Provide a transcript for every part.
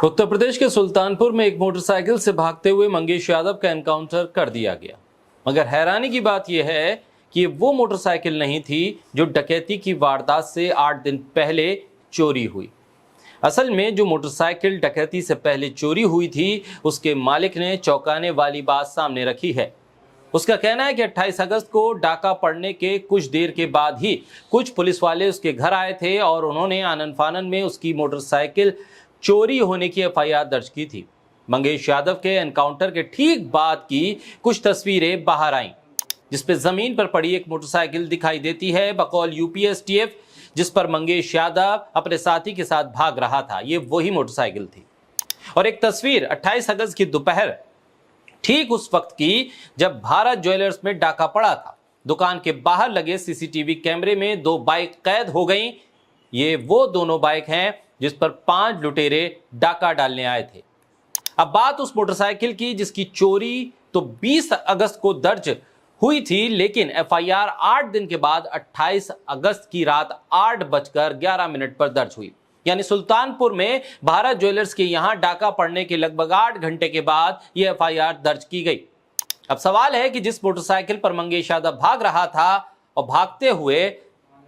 उत्तर प्रदेश के सुल्तानपुर में एक मोटरसाइकिल से भागते हुए मंगेश यादव का एनकाउंटर कर दिया गया। मगर हैरानी की बात यह है कि वो मोटरसाइकिल नहीं थी जो डकैती की वारदात से 8 दिन पहले चोरी हुई। असल में जो मोटरसाइकिल डकैती से पहले चोरी हुई थी, उसके मालिक ने चौंकाने वाली बात सामने रखी है। उसका कहना है कि 28 अगस्त को डाका पड़ने के कुछ देर के बाद ही कुछ पुलिस वाले उसके घर आए थे और उन्होंने आनन फानन में उसकी मोटरसाइकिल चोरी होने की एफआईआर दर्ज की थी। मंगेश यादव के एनकाउंटर के ठीक बाद की कुछ तस्वीरें बाहर आईं, जिसपे जमीन पर पड़ी एक मोटरसाइकिल दिखाई देती है बकौल यूपीएसटीएफ, जिस पर मंगेश यादव अपने साथी के साथ भाग रहा था। ये वही मोटरसाइकिल थी। और एक तस्वीर 28 अगस्त की दोपहर ठीक उस वक्त की जब भारत ज्वेलर्स में डाका पड़ा था। दुकान के बाहर लगे सीसीटीवी कैमरे में 2 बाइक कैद हो गईं। ये वो दोनों बाइक हैं जिस पर 5 लुटेरे डाका डालने आए थे। अब बात उस मोटरसाइकिल की जिसकी चोरी तो 20 अगस्त को दर्ज हुई थी, लेकिन एफआईआर 8 दिन के बाद 28 अगस्त की रात 8:11 पर दर्ज हुई। यानी सुल्तानपुर में भारत ज्वेलर्स के यहां डाका पड़ने के लगभग 8 घंटे के बाद यह एफआईआर दर्ज की गई। अब सवाल है कि जिस मोटरसाइकिल पर मंगेश यादव भाग रहा था और भागते हुए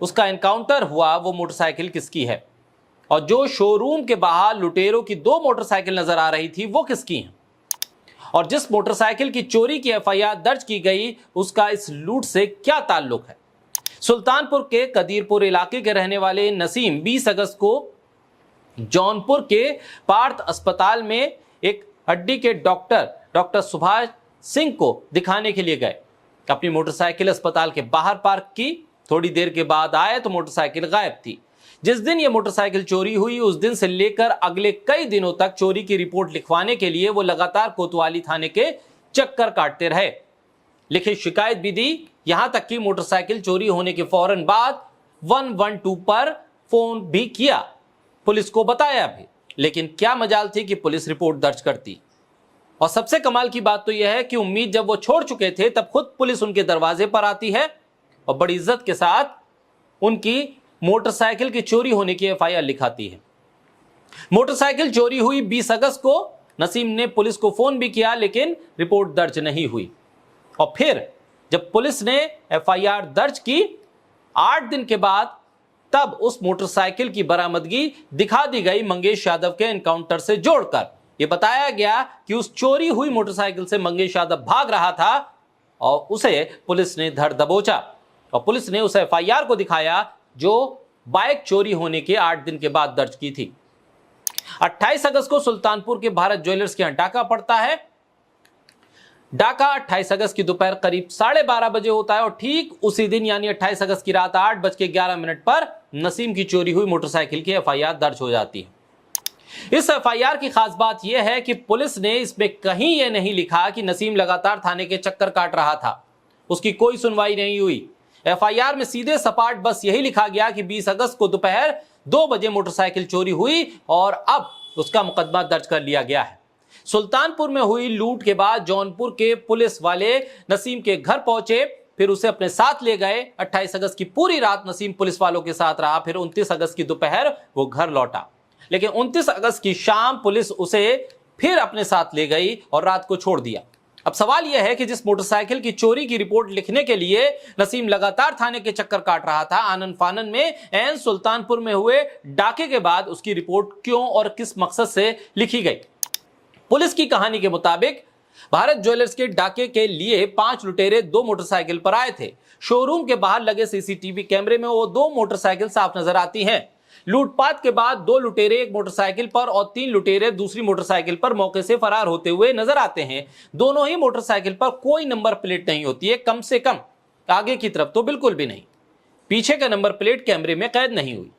उसका एनकाउंटर हुआ, वो मोटरसाइकिल किसकी है? और जो शोरूम के बाहर लुटेरों की 2 मोटरसाइकिल नजर आ रही थी, वो किसकी हैं? और जिस मोटरसाइकिल की चोरी की एफआईआर दर्ज की गई, उसका इस लूट से क्या ताल्लुक है? सुल्तानपुर के कदीरपुर इलाके के रहने वाले नसीम 20 अगस्त को जौनपुर के पार्थ अस्पताल में एक हड्डी के डॉक्टर सुभाष सिंह को दिखाने के लिए गए। अपनी मोटरसाइकिल अस्पताल के बाहर पार्क की। थोड़ी देर के बाद आए तो मोटरसाइकिल गायब थी। जिस दिन यह मोटरसाइकिल चोरी हुई, उस दिन से लेकर अगले कई दिनों तक चोरी की रिपोर्ट लिखवाने के लिए वो लगातार कोतवाली थाने के चक्कर काटते रहे। लिखित शिकायत भी दी, यहां तक कि मोटरसाइकिल चोरी होने के फौरन बाद 112 पर फोन भी किया, पुलिस को बताया भी। लेकिन क्या मजाल थी कि पुलिस रिपोर्ट दर्ज करती। और सबसे कमाल की बात तो यह है कि उम्मीद जब वो छोड़ चुके थे, तब खुद पुलिस उनके दरवाजे पर आती है और बड़ी इज्जत के साथ उनकी मोटरसाइकिल की चोरी होने की एफआईआर लिखाती है। मोटरसाइकिल चोरी हुई 20 अगस्त को। नसीम ने पुलिस को फोन भी किया, लेकिन रिपोर्ट दर्ज नहीं हुई। और फिर जब पुलिस ने एफआईआर दर्ज की 8 दिन के बाद, तब उस मोटरसाइकिल की बरामदगी दिखा दी गई मंगेश यादव के एनकाउंटर से जोड़कर। यह बताया गया कि उस चोरी हुई मोटरसाइकिल से मंगेश यादव भाग रहा था और उसे पुलिस ने धर दबोचा और पुलिस ने उस एफआईआर को दिखाया जो बाइक चोरी होने के 8 दिन के बाद दर्ज की थी। 28 अगस्त को सुल्तानपुर के भारत ज्वेलर्स के यहां डाका पड़ता है। डाका 28 अगस्त की दोपहर करीब 12:30 बजे होता है और ठीक उसी दिन यानी 28 अगस्त की रात 8:11 पर नसीम की चोरी हुई मोटरसाइकिल की एफआईआर दर्ज हो जाती है। इस एफआईआर की खास बात यह है कि पुलिस ने इसमें कहीं यह नहीं लिखा कि नसीम लगातार थाने के चक्कर काट रहा था। उसकी कोई सुनवाई नहीं हुई। एफआईआर में सीधे सपाट बस यही लिखा गया कि 20 अगस्त को दोपहर 2 बजे मोटरसाइकिल चोरी हुई और अब उसका मुकदमा दर्ज कर लिया गया है। सुल्तानपुर में हुई लूट के बाद जौनपुर के पुलिस वाले नसीम के घर पहुंचे, फिर उसे अपने साथ ले गए। 28 अगस्त की पूरी रात नसीम पुलिस वालों के साथ रहा। फिर 29 अगस्त की दोपहर वो घर लौटा, लेकिन 29 अगस्त की शाम पुलिस उसे फिर अपने साथ ले गई और रात को छोड़ दिया। अब सवाल यह है कि जिस मोटरसाइकिल की चोरी की रिपोर्ट लिखने के लिए नसीम लगातार थाने के चक्कर काट रहा था, आनन फानन में एन सुल्तानपुर में हुए डाके के बाद उसकी रिपोर्ट क्यों और किस मकसद से लिखी गई? पुलिस की कहानी के मुताबिक भारत ज्वेलर्स के डाके के लिए 5 लुटेरे 2 मोटरसाइकिल पर आए थे। शोरूम के बाहर लगे सीसीटीवी कैमरे में वो 2 मोटरसाइकिल साफ नजर आती हैं। लूटपाट के बाद 2 लुटेरे एक मोटरसाइकिल पर और 3 लुटेरे दूसरी मोटरसाइकिल पर मौके से फरार होते हुए नजर आते हैं। दोनों ही मोटरसाइकिल पर कोई नंबर प्लेट नहीं होती है, कम से कम आगे की तरफ तो बिल्कुल भी नहीं। पीछे का नंबर प्लेट कैमरे में कैद नहीं हुई।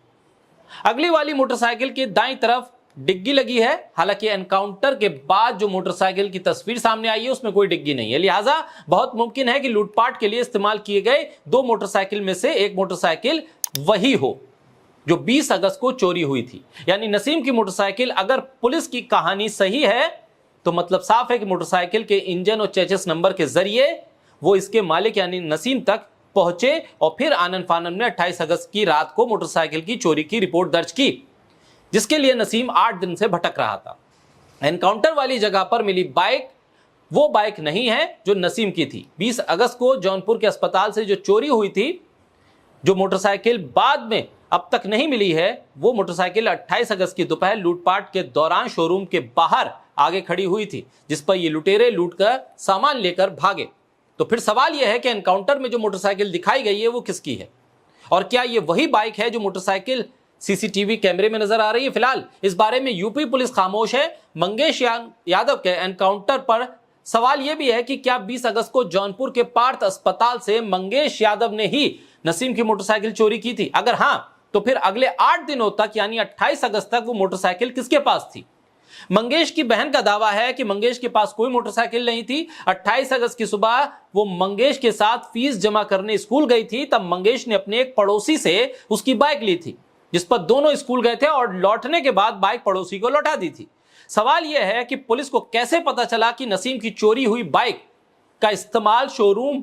अगली वाली मोटरसाइकिल की दाईं तरफ डिग्गी लगी है। हालांकि एनकाउंटर के बाद जो मोटरसाइकिल की तस्वीर सामने आई है उसमें कोई डिग्गी नहीं है, लिहाजा बहुत मुमकिन है कि लूटपाट के लिए इस्तेमाल किए गए 2 मोटरसाइकिल में से एक मोटरसाइकिल वही हो जो 20 अगस्त को चोरी हुई थी। यानी नसीम की मोटरसाइकिल, अगर पुलिस की कहानी सही है तो मतलब साफ है कि मोटरसाइकिल के इंजन और चेसिस नंबर के जरिए वो इसके मालिक यानी नसीम तक पहुंचे और फिर आनन फानन में 28 अगस्त की रात को मोटरसाइकिल की चोरी की रिपोर्ट दर्ज की। जिसके लिए नसीम 8 दिन से भटक रहा था। एनकाउंटर वाली जगह पर मिली बाइक वो बाइक नहीं है जो नसीम की थी। 20 अगस्त को जौनपुर के अस्पताल से जो चोरी हुई थी, जो मोटरसाइकिल बाद में अब तक नहीं मिली है, वो मोटरसाइकिल 28 अगस्त की दोपहर लूटपाट के दौरान शोरूम के बाहर आगे खड़ी हुई थी, जिस पर ये लुटेरे लूट कर सामान लेकर भागे। तो फिर सवाल यह है कि एनकाउंटर में जो मोटरसाइकिल दिखाई गई है वो किसकी है, और क्या ये वही बाइक है जो मोटरसाइकिल सीसीटीवी कैमरे में नजर आ रही है? फिलहाल इस बारे में यूपी पुलिस खामोश है। मंगेश यादव के एनकाउंटर पर सवाल यह भी है कि क्या 20 अगस्त को जौनपुर के पार्थ अस्पताल से मंगेश यादव ने ही नसीम की मोटरसाइकिल चोरी की थी? अगर हां, तो फिर अगले 8 दिनों तक यानी 28 अगस्त तक वो मोटरसाइकिल किसके पास थी? मंगेश की बहन का दावा है कि मंगेश के पास कोई मोटरसाइकिल नहीं थी। 28 अगस्त की सुबह वो मंगेश के साथ फीस जमा करने स्कूल गई थी, तब मंगेश ने अपने एक पड़ोसी से उसकी बाइक ली थी, जिस पर दोनों स्कूल गए थे और लौटने के बाद बाइक पड़ोसी को लौटा दी थी। सवाल यह है कि पुलिस को कैसे पता चला कि नसीम की चोरी हुई बाइक का इस्तेमाल शोरूम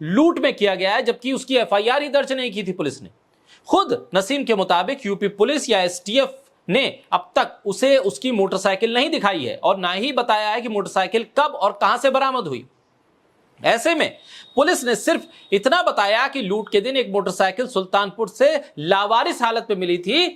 लूट में किया गया है, जबकि उसकी एफआईआर ही दर्ज नहीं की थी पुलिस ने। खुद नसीम के मुताबिक यूपी पुलिस या एसटीएफ ने अब तक उसे उसकी मोटरसाइकिल नहीं दिखाई है और ना ही बताया है कि मोटरसाइकिल कब और कहां से बरामद हुई। ऐसे में पुलिस ने सिर्फ इतना बताया कि लूट के दिन एक मोटरसाइकिल सुल्तानपुर से लावारिस हालत में मिली थी,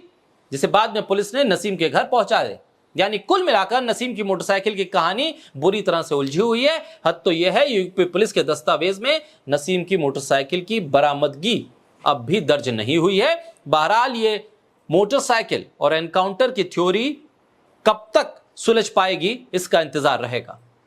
जिसे बाद में पुलिस ने नसीम के घर पहुंचा दिया। यानी कुल मिलाकर नसीम की मोटरसाइकिल की कहानी बुरी तरह से उलझी हुई है। हद तो यह है, यूपी पुलिस के दस्तावेज में नसीम की मोटरसाइकिल की बरामदगी अब भी दर्ज नहीं हुई है। बहरहाल ये मोटरसाइकिल और एनकाउंटर की थ्योरी कब तक सुलझ पाएगी, इसका इंतजार रहेगा।